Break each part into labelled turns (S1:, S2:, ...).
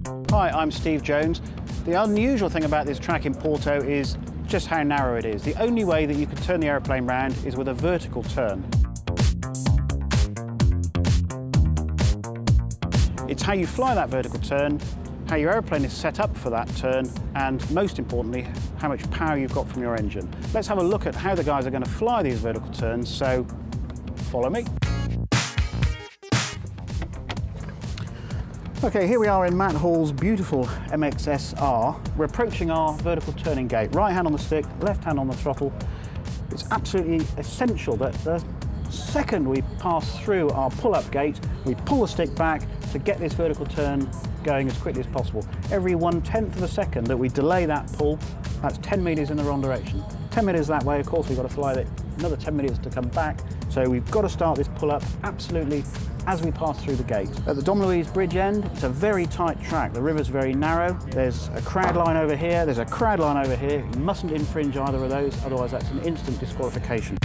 S1: Hi, I'm Steve Jones. The unusual thing about this track in Porto is just how narrow it is. The only way that you can turn the aeroplane round is with a vertical turn. It's how you fly that vertical turn, how your aeroplane is set up for that turn, and most importantly, how much power you've got from your engine. Let's have a look at how the guys are going to fly these vertical turns, so follow me. Okay, here we are in Matt Hall's beautiful MXSR. We're approaching our vertical turning gate. Right hand on the stick, left hand on the throttle. It's absolutely essential that the second we pass through our pull-up gate, we pull the stick back to get this vertical turn going as quickly as possible. Every 1/10 of a second that we delay that pull, that's 10 metres in the wrong direction. 10 metres that way, of course, we've got to fly it another 10 metres to come back. So we've got to start this pull-up absolutely as we pass through the gate. At the Dom Luiz bridge end, it's a very tight track. The river's very narrow. There's a crowd line over here, there's a crowd line over here. You mustn't infringe either of those, otherwise that's an instant disqualification.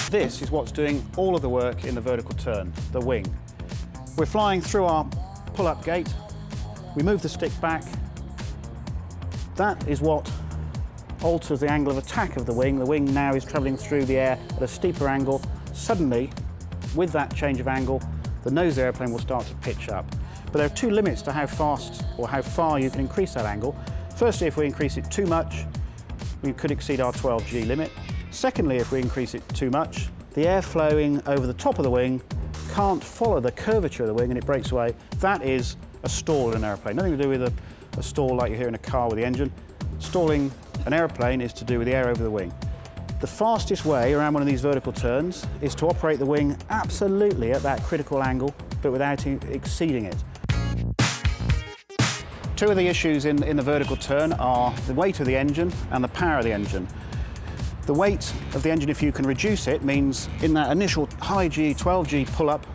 S1: This is what's doing all of the work in the vertical turn, the wing. We're flying through our pull-up gate, we move the stick back. That is what alters the angle of attack of the wing. The wing now is travelling through the air at a steeper angle. Suddenly, with that change of angle, the nose of the airplane will start to pitch up. But there are two limits to how fast or how far you can increase that angle. Firstly, if we increase it too much, we could exceed our 12G limit. Secondly, if we increase it too much, the air flowing over the top of the wing can't follow the curvature of the wing and it breaks away. That is a stall in an airplane. Nothing to do with a stall like you hear in a car with the engine. Stalling an airplane is to do with the air over the wing. The fastest way around one of these vertical turns is to operate the wing absolutely at that critical angle, but without exceeding it. Two of the issues in the vertical turn are the weight of the engine and the power of the engine. The weight of the engine, if you can reduce it, means in that initial high G, 12G pull-up,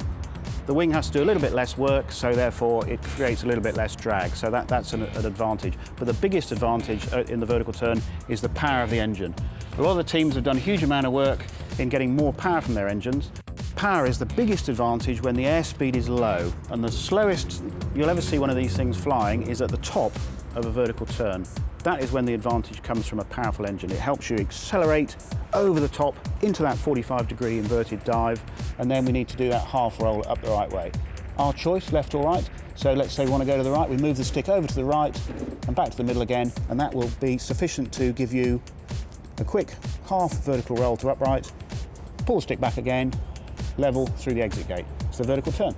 S1: the wing has to do a little bit less work, so therefore it creates a little bit less drag. So that's an advantage. But the biggest advantage in the vertical turn is the power of the engine. A lot of the teams have done a huge amount of work in getting more power from their engines. Power is the biggest advantage when the airspeed is low, and the slowest you'll ever see one of these things flying is at the top of a vertical turn. That is when the advantage comes from a powerful engine. It helps you accelerate over the top into that 45-degree inverted dive, and then we need to do that half roll up the right way. Our choice, left or right. So let's say we want to go to the right, we move the stick over to the right and back to the middle again, and that will be sufficient to give you a quick half vertical roll to upright, pull the stick back again, level through the exit gate. It's the vertical turn.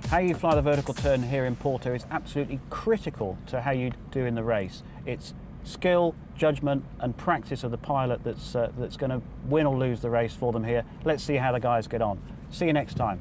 S1: How you fly the vertical turn here in Porto is absolutely critical to how you do in the race. It's skill, judgment and practice of the pilot that's going to win or lose the race for them here. Let's see how the guys get on. See you next time.